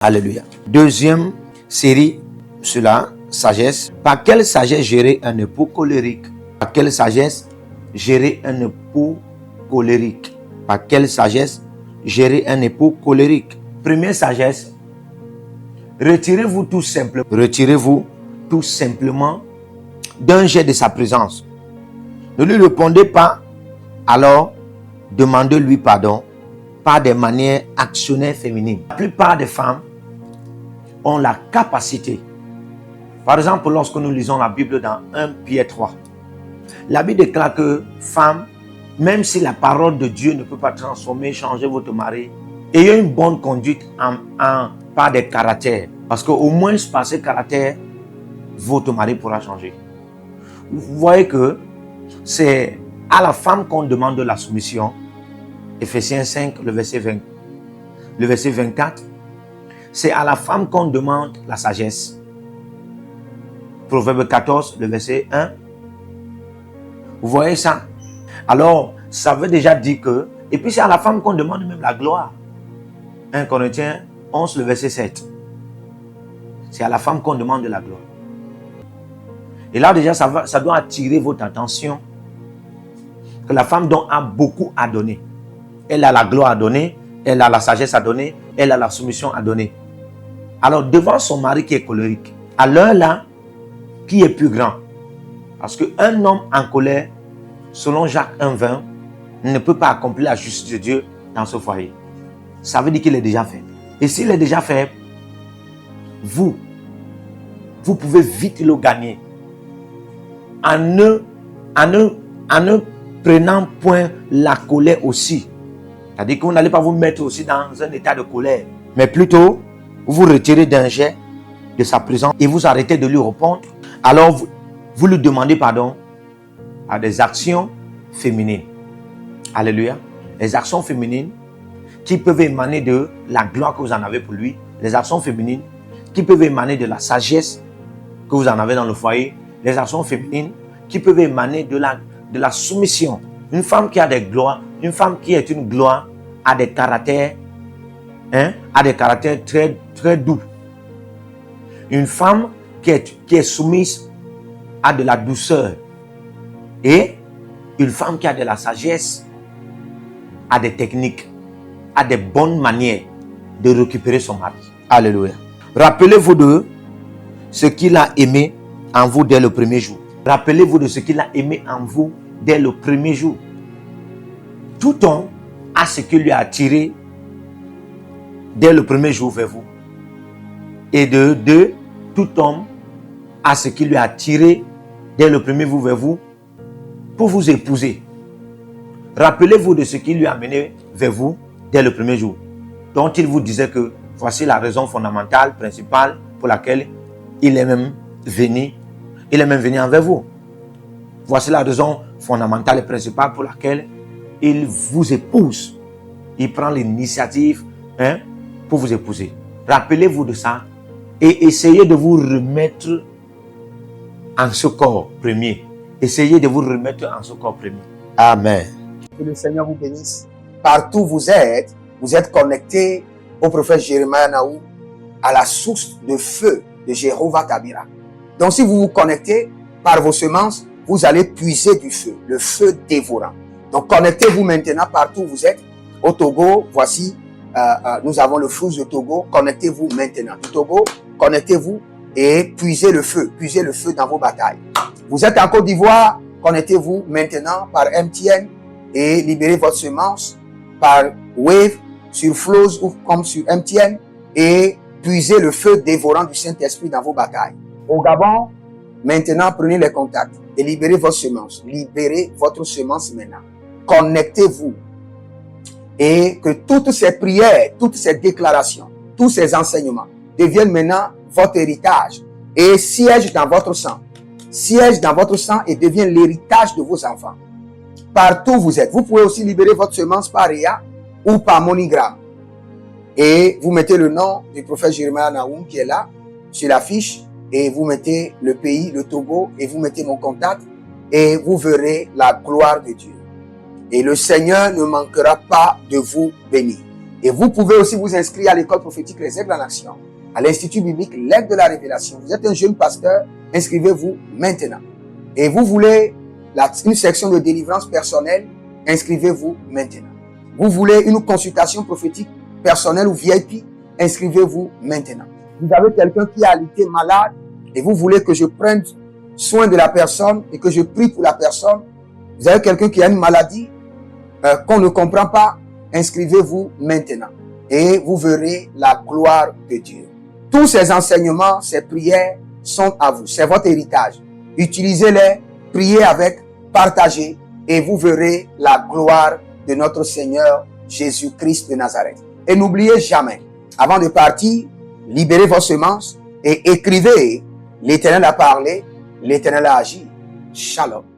Alléluia. Deuxième série sur la sagesse. Par quelle sagesse gérer un époux colérique? Par quelle sagesse gérer un époux colérique? Par quelle sagesse gérer un époux colérique? Première sagesse, retirez-vous tout simplement d'un jet de sa présence. Ne lui répondez pas, alors demandez-lui pardon par des manières actionnaires féminines. La plupart des femmes ont la capacité. Par exemple, lorsque nous lisons la Bible dans 1 Pierre 3, la Bible déclare que femme, même si la parole de Dieu ne peut pas transformer, changer votre mari, ayez une bonne conduite par des caractères. Parce qu'au moins par ces caractères, votre mari pourra changer. Vous voyez que c'est à la femme qu'on demande la soumission. Ephésiens 5, le verset 24. C'est à la femme qu'on demande la sagesse. Proverbe 14, le verset 1. Vous voyez ça? Alors, ça veut déjà dire que... Et puis c'est à la femme qu'on demande même la gloire. 1 Corinthiens 11, le verset 7. C'est à la femme qu'on demande la gloire. Et là déjà, ça doit attirer votre attention. Que la femme a beaucoup à donner. Elle a la gloire à donner. Elle a la sagesse à donner. Elle a la soumission à donner. Alors, devant son mari qui est colérique, à l'heure là, qui est plus grand? Parce qu'un homme en colère, selon Jacques 1,20, ne peut pas accomplir la justice de Dieu dans ce foyer. Ça veut dire qu'il est déjà faible. Et s'il est déjà faible, vous pouvez vite le gagner en ne prenant point la colère aussi. C'est-à-dire que vous n'allez pas vous mettre aussi dans un état de colère, mais plutôt vous vous retirez d'un jet de sa présence et vous arrêtez de lui répondre. Alors vous lui demandez pardon à des actions féminines. Alléluia. Les actions féminines qui peuvent émaner de la gloire que vous en avez pour lui. Les actions féminines qui peuvent émaner de la sagesse que vous en avez dans le foyer. Les actions féminines qui peuvent émaner de la soumission. Une femme qui a des gloires, une femme qui est une gloire, a des caractères, très, très doux. Une femme qui est soumise a de la douceur. Et une femme qui a de la sagesse a des techniques, a des bonnes manières de récupérer son mari. Alléluia. Rappelez-vous de ce qu'il a aimé en vous dès le premier jour. Rappelez-vous de ce qu'il a aimé en vous dès le premier jour. Tout homme a ce qui lui a attiré dès le premier jour vers vous. Et de deux, tout homme a ce qui lui a attiré dès le premier jour vers vous pour vous épouser. Rappelez-vous de ce qui lui a amené vers vous dès le premier jour, dont il vous disait que voici la raison fondamentale, principale pour laquelle il est même venu envers vous. Voici la raison fondamentale et principale pour laquelle il vous épouse. Il prend l'initiative pour vous épouser. Rappelez-vous de ça et essayez de vous remettre en ce corps premier. Essayez de vous remettre en ce corps premier. Amen. Que le Seigneur vous bénisse. Partout où vous êtes connectés au prophète Jérémie Naou, à la source de feu de Jéhovah Tabira. Donc si vous vous connectez par vos semences, vous allez puiser du feu, le feu dévorant. Donc connectez-vous maintenant partout où vous êtes. Au Togo, voici, nous avons le flux de Togo. Connectez-vous maintenant. Du Togo, connectez-vous et puisez le feu dans vos batailles. Vous êtes en Côte d'Ivoire, connectez-vous maintenant par MTN et libérez votre semence par Wave sur Flows ou comme sur MTN et puisez le feu dévorant du Saint-Esprit dans vos batailles. Au Gabon, maintenant prenez les contacts et libérez votre semence. Libérez votre semence maintenant. Connectez-vous et que toutes ces prières, toutes ces déclarations, tous ces enseignements deviennent maintenant votre héritage et siègent dans votre sang. Siège dans votre sang et devient l'héritage de vos enfants. Partout où vous êtes. Vous pouvez aussi libérer votre semence par Réa ou par MoneyGram. Et vous mettez le nom du prophète Jérémie Naoum qui est là, sur l'affiche, et vous mettez le pays, le Togo, et vous mettez mon contact, et vous verrez la gloire de Dieu. Et le Seigneur ne manquera pas de vous bénir. Et vous pouvez aussi vous inscrire à l'école prophétique Les Aigles en Action, à l'Institut biblique L'Aigle de la Révélation. Vous êtes un jeune pasteur, inscrivez-vous maintenant. Et vous voulez une section de délivrance personnelle, inscrivez-vous maintenant. Vous voulez une consultation prophétique personnelle ou VIP, inscrivez-vous maintenant. Vous avez quelqu'un qui a été malade et vous voulez que je prenne soin de la personne et que je prie pour la personne. Vous avez quelqu'un qui a une maladie qu'on ne comprend pas, inscrivez-vous maintenant et vous verrez la gloire de Dieu. Tous ces enseignements, ces prières sont à vous. C'est votre héritage. Utilisez-les, priez avec, partagez et vous verrez la gloire de notre Seigneur Jésus-Christ de Nazareth. Et n'oubliez jamais, avant de partir, libérez vos semences et écrivez: l'Éternel a parlé, l'Éternel a agi. Shalom.